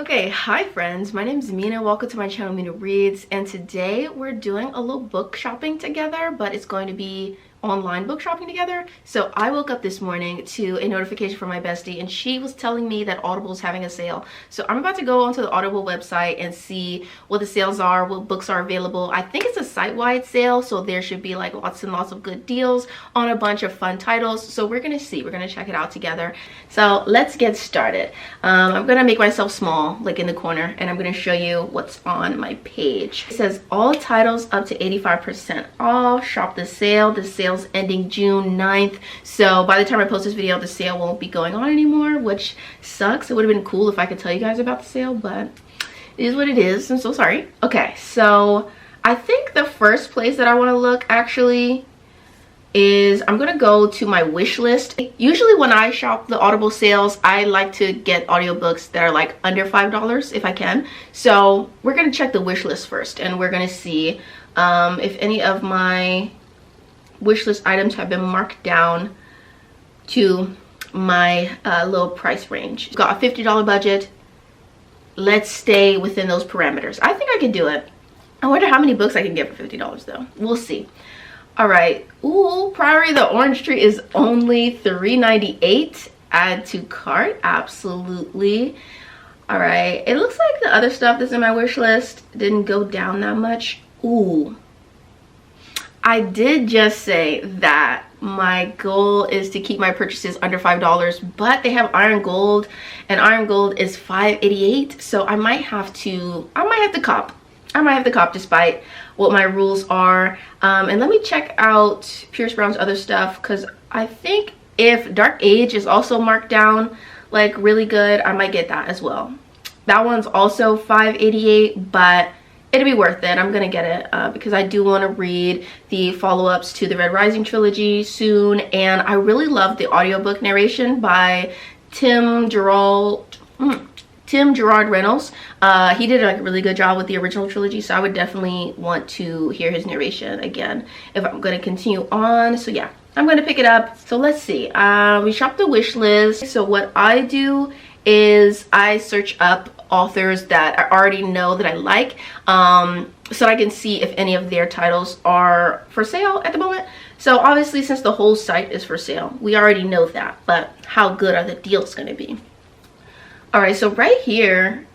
Okay, hi friends, my name is Mina. Welcome to my channel, Mina Reads, and today we're doing a little book shopping together, but it's going to be online book shopping together. So I woke up this morning to a notification from my bestie, and she was telling me that Audible is having a sale. So I'm about to go onto the Audible website and see what the sales are, what books are available. I think it's a site-wide sale, so there should be like lots and lots of good deals on a bunch of fun titles. So we're gonna see, we're gonna check it out together. So let's get started. I'm gonna make myself small, like in the corner, and I'm gonna show you what's on my page. It says all titles up to 85% off. Shop the sale. The sale's ending June 9th. So by the time I post this video, the sale won't be going on anymore, which sucks. It would have been cool if I could tell you guys about the sale, but it is what it is. I'm so sorry. Okay, so I think the first place that I want to look actually is I'm gonna go to my wish list. Usually when I shop the Audible sales, I like to get audiobooks that are like under $5 if I can. So we're gonna check the wish list first, and we're gonna see if any of my wish list items have been marked down to my low price range. Got a $50 budget. Let's stay within those parameters. I think I can do it. I wonder how many books I can get for $50 though. We'll see. All right. Ooh, Priory the Orange Tree is only $3.98. Add to cart. Absolutely. All right. It looks like the other stuff that's in my wish list didn't go down that much. Ooh. I did just say that my goal is to keep my purchases under $5, but they have Iron Gold, and Iron Gold is $5.88. So I might have to cop. I might have to cop despite what my rules are. And let me check out Pierce Brown's other stuff, because I think if Dark Age is also marked down like really good, I might get that as well. That one's also $5.88, but it'll be worth it. I'm gonna get it because I do want to read the follow-ups to the Red Rising trilogy soon, and I really love the audiobook narration by Tim Gerard Reynolds. He did like a really good job with the original trilogy, so I would definitely want to hear his narration again if I'm going to continue on. So yeah, I'm going to pick it up. So let's see. We shopped the wish list. So what I do is I search up authors that I already know that I like, so I can see if any of their titles are for sale at the moment. So obviously, since the whole site is for sale, we already know that, but how good are the deals going to be? All right, so right here,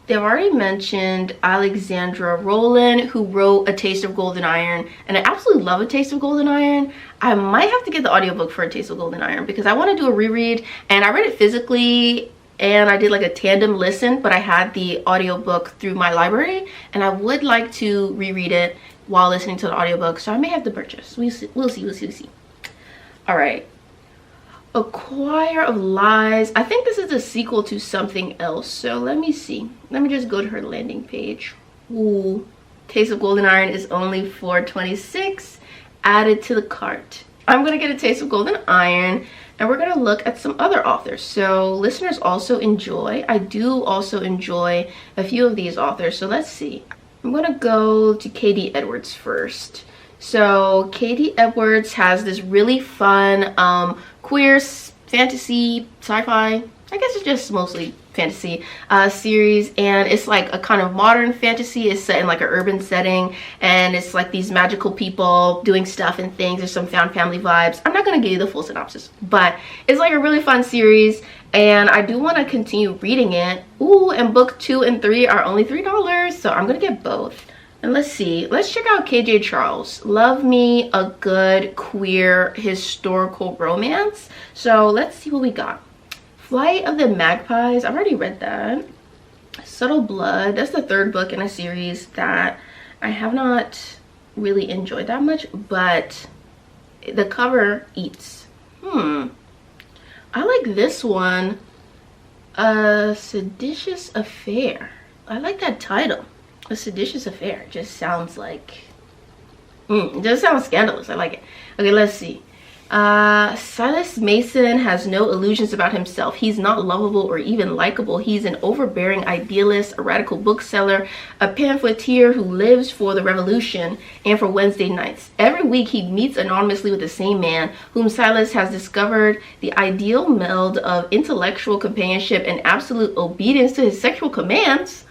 they've already mentioned Alexandra Rowland, who wrote A Taste of Golden Iron, and I absolutely love A Taste of Golden Iron. I might have to get the audiobook for A Taste of Golden Iron because I want to do a reread, and I read it physically and I did like a tandem listen, but I had the audiobook through my library, and I would like to reread it while listening to the audiobook, so I may have to purchase. We'll see. All right. A Choir of Lies. I think this is a sequel to something else, so let me see. Let me just go to her landing page. Ooh, Taste of Golden Iron is only $4.26. Added to the cart. I'm gonna get A Taste of Golden Iron, and we're gonna look at some other authors. So listeners also enjoy. I do also enjoy a few of these authors, so let's see. I'm gonna go to Katie Edwards first. So Katie Edwards has this really fun queer fantasy sci-fi, I guess it's just mostly fantasy series, and it's like a kind of modern fantasy. It's set in like an urban setting, and it's like these magical people doing stuff and things. There's some found family vibes. I'm not gonna give you the full synopsis, but it's like a really fun series, and I do want to continue reading it. Ooh, and book 2 and 3 are only $3, so I'm gonna get both. And let's see, let's check out KJ Charles. Love me a good queer historical romance. So let's see what we got. Flight of the Magpies, I've already read that. Subtle Blood, that's the third book in a series that I have not really enjoyed that much, but the cover eats. I like this one, A Seditious Affair. I like that title. A Seditious Affair just sounds like it just sounds scandalous. I like it. Okay, let's see. Silas Mason has no illusions about himself. He's not lovable or even likable. He's an overbearing idealist, a radical bookseller, a pamphleteer who lives for the revolution and for Wednesday nights. Every week he meets anonymously with the same man, whom Silas has discovered the ideal meld of intellectual companionship and absolute obedience to his sexual commands.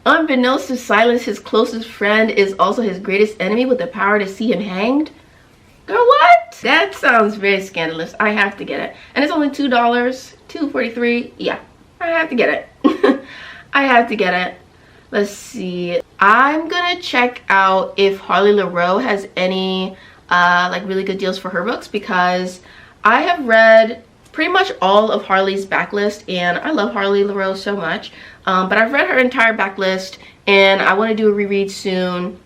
Unbeknownst to Silas, his closest friend is also his greatest enemy with the power to see him hanged. Girl, what? That sounds very scandalous. I have to get it. And it's only $2, $2.43. Yeah, I have to get it. I have to get it. Let's see. I'm gonna check out if Harley LaRoe has any like really good deals for her books, because I have read pretty much all of Harley's backlist, and I love Harley LaRoe so much. But I've read her entire backlist, and I want to do a reread soon.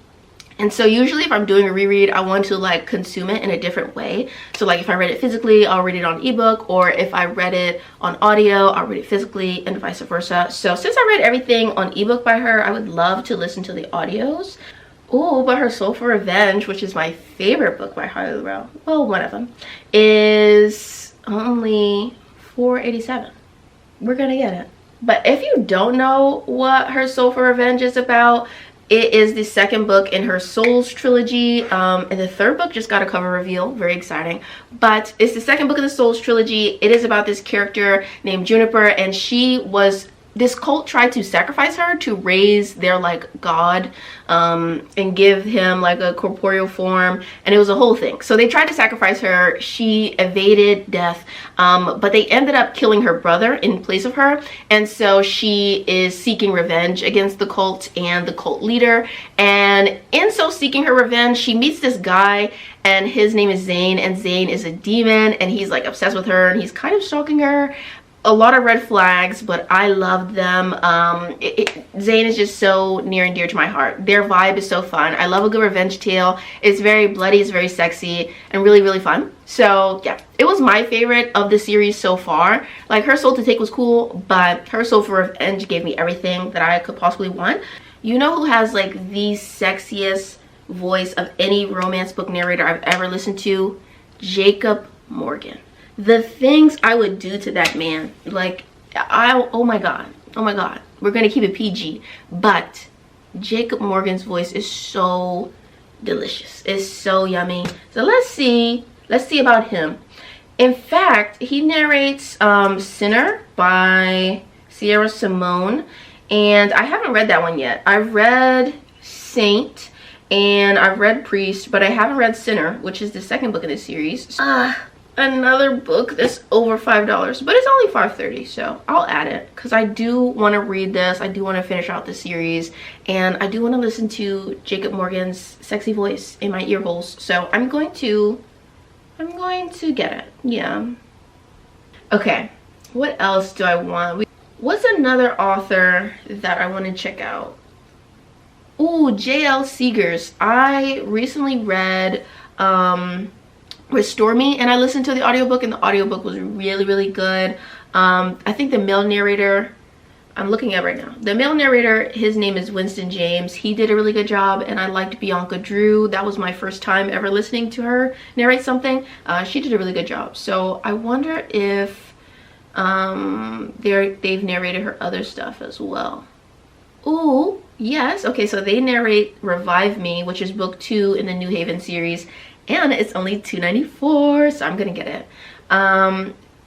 And so usually if I'm doing a reread, I want to like consume it in a different way. So like if I read it physically, I'll read it on ebook, or if I read it on audio, I'll read it physically, and vice versa. So since I read everything on ebook by her, I would love to listen to the audios. Oh, but her Soul for Revenge, which is my favorite book by Harley LaRoe, well, one of them, is only $4.87. We're gonna get it. But if you don't know what her Soul for Revenge is about, it is the second book in her Souls trilogy, and the third book just got a cover reveal, very exciting. But it's the second book of the Souls trilogy. It is about this character named Juniper, and this cult tried to sacrifice her to raise their like god, and give him like a corporeal form, and it was a whole thing. So they tried to sacrifice her. She evaded death, but they ended up killing her brother in place of her, and so she is seeking revenge against the cult and the cult leader. And in so seeking her revenge, she meets this guy, and his name is Zane, and Zane is a demon, and he's like obsessed with her, and he's kind of stalking her. A lot of red flags, but I love them. Zane is just so near and dear to my heart. Their vibe is so fun. I love a good revenge tale. It's very bloody, it's very sexy, and really, really fun. So yeah, it was my favorite of the series so far. Like, her Soul to Take was cool, but her Soul for Revenge gave me everything that I could possibly want. You know who has like the sexiest voice of any romance book narrator I've ever listened to? Jacob Morgan. The things I would do to that man, like, oh my god, we're gonna keep it PG, but Jacob Morgan's voice is so delicious, it's so yummy. So let's see about him. In fact, he narrates Sinner by Sierra Simone, and I haven't read that one yet. I've read Saint and I've read Priest, but I haven't read Sinner, which is the second book in the series. Another book that's over $5, but it's only $5.30, so I'll add it because I do want to read this. I do want to finish out the series, and I do want to listen to Jacob Morgan's sexy voice in my ear holes. So I'm going to get it. Yeah. Okay, what else do I want? What's another author that I want to check out? Ooh, J.L. Seegers. I recently read Restore Me, and I listened to the audiobook, and the audiobook was really, really good. I think the male narrator, I'm looking at right now, the male narrator, his name is Winston James. He did a really good job, and I liked Bianca Drew. That was my first time ever listening to her narrate something. She did a really good job. So I wonder if they've narrated her other stuff as well. Ooh, yes. Okay, so they narrate Revive Me, which is book 2 in the New Haven series, and it's only $2.94, so I'm gonna get it.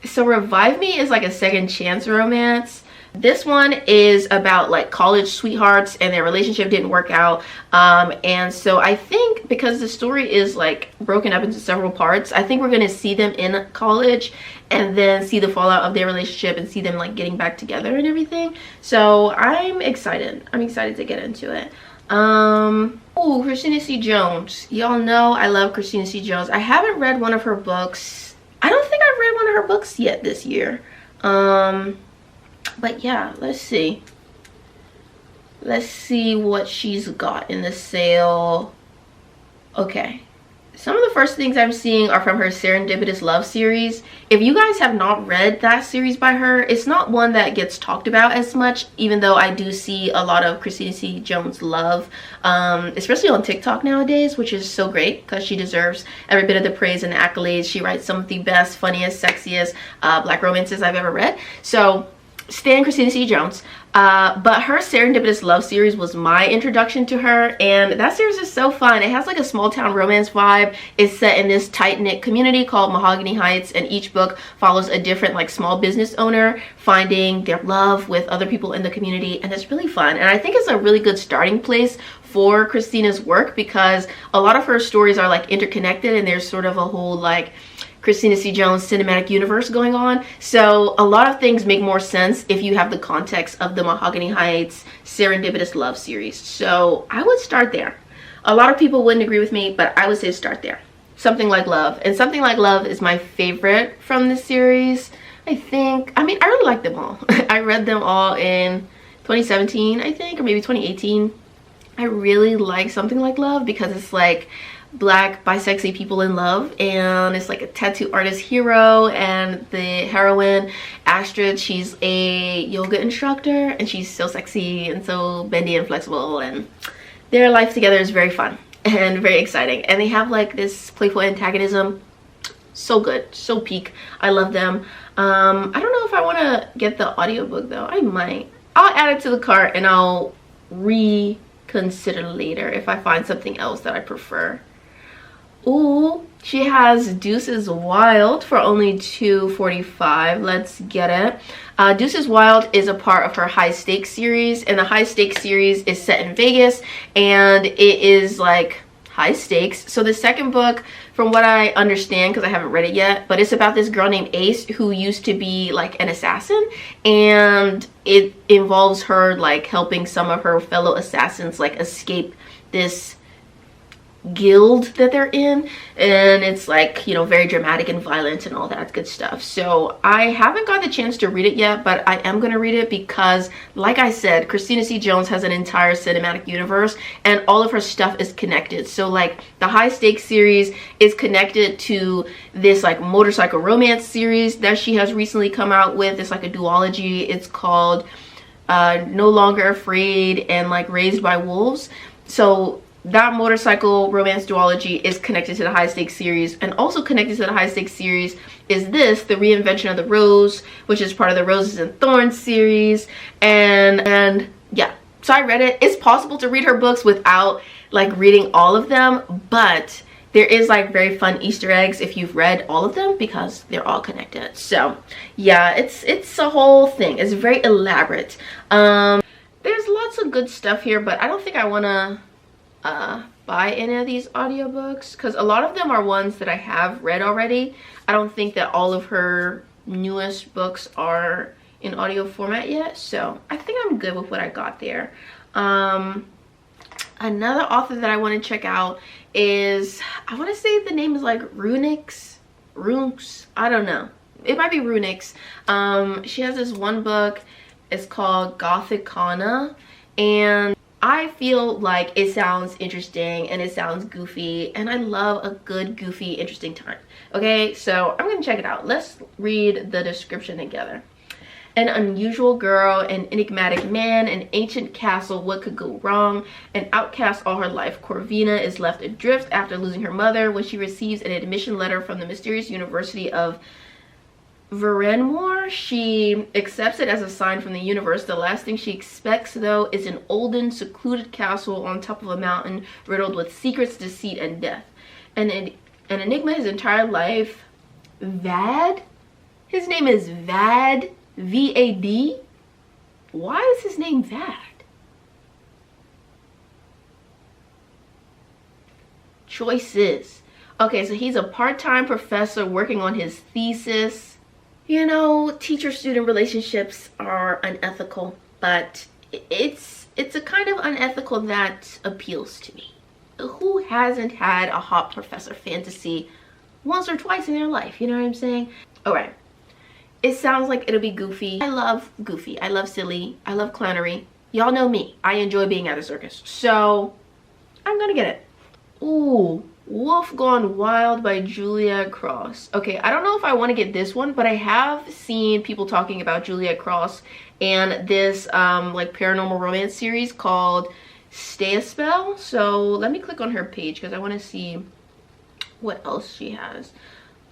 So Revive Me is like a second chance romance. This one is about like college sweethearts, and their relationship didn't work out, and so I think because the story is like broken up into several parts, I think we're gonna see them in college and then see the fallout of their relationship and see them like getting back together and everything. So I'm excited to get into it. Oh, Christina C. Jones. Y'all know I love Christina C. Jones. I haven't read one of her books. I don't think I've read one of her books yet this year. But yeah, let's see what she's got in the sale. Okay, Some of the first things I'm seeing are from her Serendipitous Love series. If you guys have not read that series by her, it's not one that gets talked about as much, even though I do see a lot of Christina C. Jones love, especially on TikTok nowadays, which is so great because she deserves every bit of the praise and accolades. She writes some of the best, funniest, sexiest black romances I've ever read. So stan Christina C. Jones. But her Serendipitous Love series was my introduction to her, and that series is so fun. It has like a small town romance vibe. It's set in this tight-knit community called Mahogany Heights, and each book follows a different like small business owner finding their love with other people in the community, and it's really fun. And I think it's a really good starting place for Christina's work because a lot of her stories are like interconnected, and there's sort of a whole like Christina C. Jones cinematic universe going on. So a lot of things make more sense if you have the context of the Mahogany Heights Serendipitous Love series. So I would start there. A lot of people wouldn't agree with me, but I would say start there. Something Like Love. And Something Like Love is my favorite from the series. I really like them all. I read them all in 2017, I think, or maybe 2018. I really like Something Like Love because it's like black bisexual people in love, and it's like a tattoo artist hero, and the heroine Astrid, she's a yoga instructor, and she's so sexy and so bendy and flexible, and their life together is very fun and very exciting, and they have like this playful antagonism. So good, so peak. I love them. I don't know if I want to get the audiobook though. I might. I'll add it to the cart and I'll reconsider later if I find something else that I prefer. Ooh, she has Deuces Wild for only $2.45. Let's get it. Deuces Wild is a part of her High Stakes series, and the High Stakes series is set in Vegas, and it is like high stakes. So the second book, from what I understand, because I haven't read it yet, but it's about this girl named Ace who used to be like an assassin, and it involves her like helping some of her fellow assassins like escape this guild that they're in, and it's like, you know, very dramatic and violent and all that good stuff. So I haven't got the chance to read it yet, but I am going to read it because, like I said, Christina C. Jones has an entire cinematic universe and all of her stuff is connected. So like the High Stakes series is connected to this like motorcycle romance series that she has recently come out with. It's like a duology. It's called No Longer Afraid and like Raised by Wolves. So that motorcycle romance duology is connected to the High Stakes series, and also connected to the High Stakes series is this, The Reinvention of the Rose, which is part of the Roses and Thorns series. And yeah, so I read it. It's possible to read her books without like reading all of them, but there is like very fun Easter eggs if you've read all of them because they're all connected. So yeah, it's a whole thing. It's very elaborate. There's lots of good stuff here, but I don't think I want to buy any of these audiobooks because a lot of them are ones that I have read already. I don't think that all of her newest books are in audio format yet, so I think I'm good with what I got there. Another author that I want to check out is, I want to say the name is like Runix, I don't know, it might be Runix. She has this one book, it's called Gothicana, and I feel like it sounds interesting and it sounds goofy, and I love a good goofy interesting time. Okay, so I'm gonna check it out. Let's read the description together. An unusual girl, an enigmatic man, an ancient castle, what could go wrong? An outcast all her life, Corvina is left adrift after losing her mother when she receives an admission letter from the mysterious University of Varenmore. She accepts it as a sign from the universe. The last thing she expects, though, is an olden, secluded castle on top of a mountain riddled with secrets, deceit, and death. And an enigma his entire life. Vad? His name is Vad. V-A-D? Why is his name Vad? Choices. Okay, so he's a part-time professor working on his thesis. You know, teacher-student relationships are unethical, but it's a kind of unethical that appeals to me. Who hasn't had a hot professor fantasy once or twice in their life? You know what I'm saying? All right. It sounds like it'll be goofy. I love goofy. I love silly. I love clownery. Y'all know me. I enjoy being at a circus. So I'm gonna get it. Ooh, Wolf Gone Wild by Juliet Cross. Okay, I don't know if I want to get this one, but I have seen people talking about Juliet Cross and this like paranormal romance series called Stay a Spell. So let me click on her page because I want to see what else she has.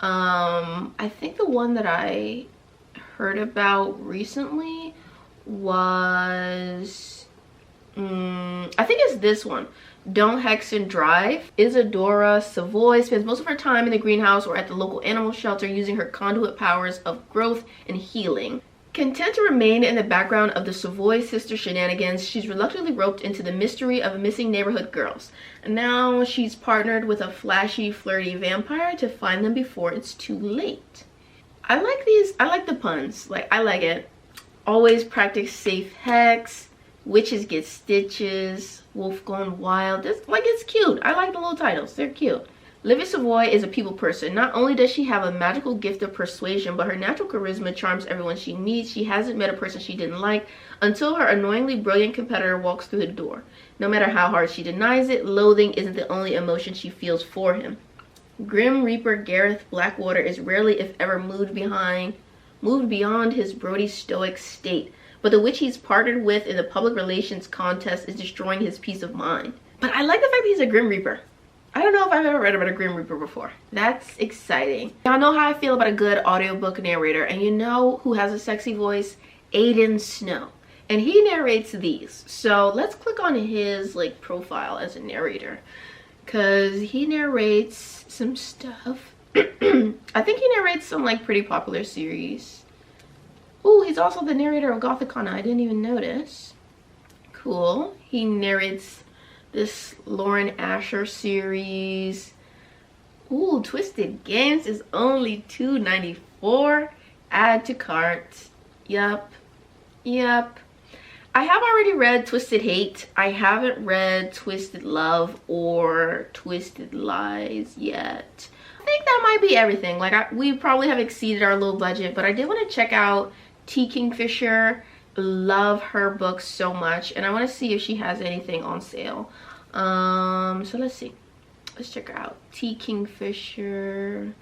I think the one that I heard about recently was I think it's this one. Don't Hex and Drive. Isadora Savoy spends most of her time in the greenhouse or at the local animal shelter using her conduit powers of growth and healing. Content to remain in the background of the Savoy sister shenanigans, she's reluctantly roped into the mystery of missing neighborhood girls. And now she's partnered with a flashy, flirty vampire to find them before it's too late. I like these. I like the puns. Like, I like it. Always practice safe hex. Witches get stitches. Wolf Gone Wild. It's cute. I like the little titles. They're cute. Livy Savoy is a people person. Not only does she have a magical gift of persuasion, but her natural charisma charms everyone she meets. She hasn't met a person she didn't like until her annoyingly brilliant competitor walks through the door. No matter how hard she denies it, loathing isn't the only emotion she feels for him. Grim Reaper Gareth Blackwater is rarely, if ever, moved beyond his Brody stoic state. But the witch he's partnered with in the public relations contest is destroying his peace of mind. But I like the fact that he's a Grim Reaper. I don't know if I've ever read about a Grim Reaper before. That's exciting. Y'all know how I feel about a good audiobook narrator. And you know who has a sexy voice? Aiden Snow. And he narrates these. So let's click on his like profile as a narrator. Because he narrates some stuff. I think he narrates some like pretty popular series. Oh, he's also the narrator of Gothicana. I didn't even notice. Cool. He narrates this Lauren Asher series. Ooh, Twisted Games is only $2.94. Add to cart. Yup. I have already read Twisted Hate. I haven't read Twisted Love or Twisted Lies yet. I think that might be everything. Like, we probably have exceeded our low budget, but I did want to check out Kingfisher. Love her books so much, and I want to see if she has anything on sale. So let's see. Let's check her out. Kingfisher.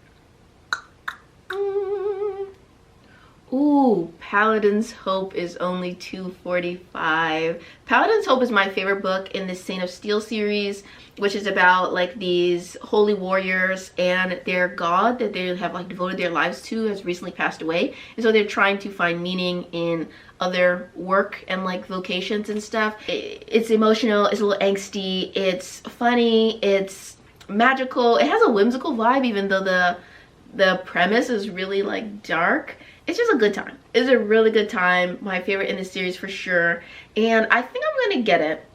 Ooh, Paladin's Hope is only $2.45. Paladin's Hope is my favorite book in the Saint of Steel series, which is about like these holy warriors and their god that they have like devoted their lives to has recently passed away, and so they're trying to find meaning in other work and like vocations and stuff. It's emotional, it's a little angsty, it's funny, it's magical, it has a whimsical vibe even though the premise is really like dark. It's just a good time. It's a really good time. My favorite in the series for sure. And I think I'm gonna get it.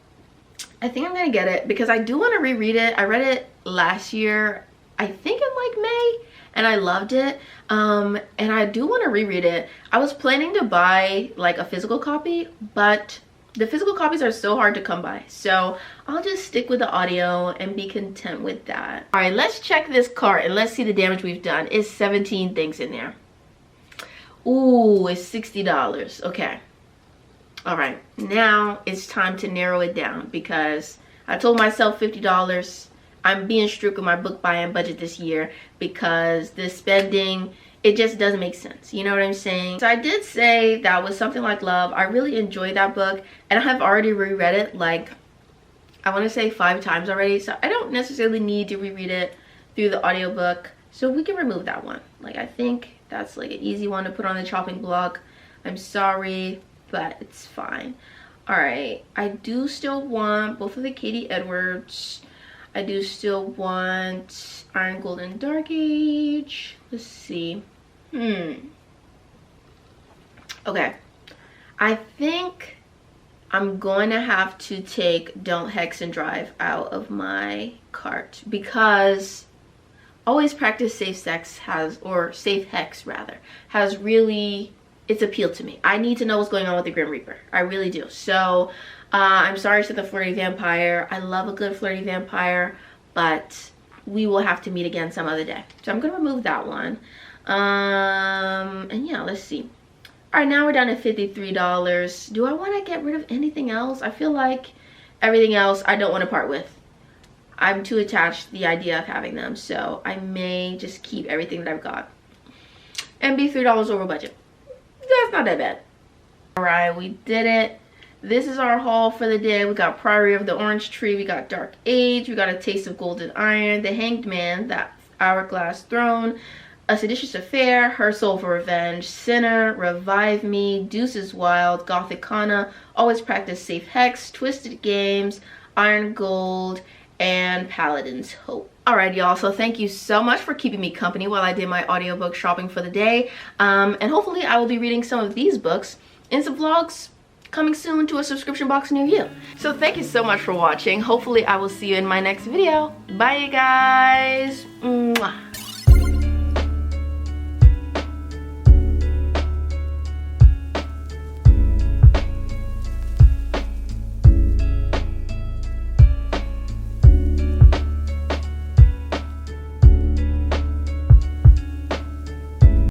I think I'm gonna get it because I do want to reread it. I read it last year, I think in like May, and I loved it. And I do want to reread it. I was planning to buy like a physical copy, but the physical copies are so hard to come by. So I'll just stick with the audio and be content with that. All right, let's check this cart and let's see the damage we've done. It's 17 things in there. Ooh, it's $60. Okay. All right, now it's time to narrow it down because I told myself $50. I'm being strict with my book buying budget this year because the spending, it just doesn't make sense. You know what I'm saying? So I did say that was Something Like Love. I really enjoyed that book and I have already reread it like, I want to say 5 times already. So I don't necessarily need to reread it through the audiobook. So we can remove that one. Like, I think that's like an easy one to put on the chopping block. I'm sorry, but it's fine. All right, I do still want both of the Katie Edwards. I do still want Iron Golden Dark Age. Let's see. Okay, I think I'm going to have to take Don't Hex and Drive out of my cart because Always Practice Safe Sex has, or Safe Hex rather, has really, it's appealed to me. I need to know what's going on with the Grim Reaper. I really do. So I'm sorry to the flirty vampire. I love a good flirty vampire, but we will have to meet again some other day. So I'm gonna remove that one. And yeah, let's see. All right, now we're down to $53. Do I want to get rid of anything else? I feel like everything else I don't want to part with. I'm too attached to the idea of having them, so I may just keep everything that I've got and be $3 over budget. That's not that bad. All right, we did it. This is our haul for the day. We got Priory of the Orange Tree, we got Dark Age, we got A Taste of Golden Iron, The Hanged Man, That Hourglass Throne, A Seditious Affair, Her Soul for Revenge, Sinner, Revive Me, Deuces Wild, Gothicana, Always Practice Safe Hex, Twisted Games, Iron Gold, and Paladin's Hope. Alright y'all, so thank you so much for keeping me company while I did my audiobook shopping for the day. And hopefully I will be reading some of these books in some vlogs coming soon to a subscription box near you. So thank you so much for watching. Hopefully I will see you in my next video. Bye you guys. Mwah.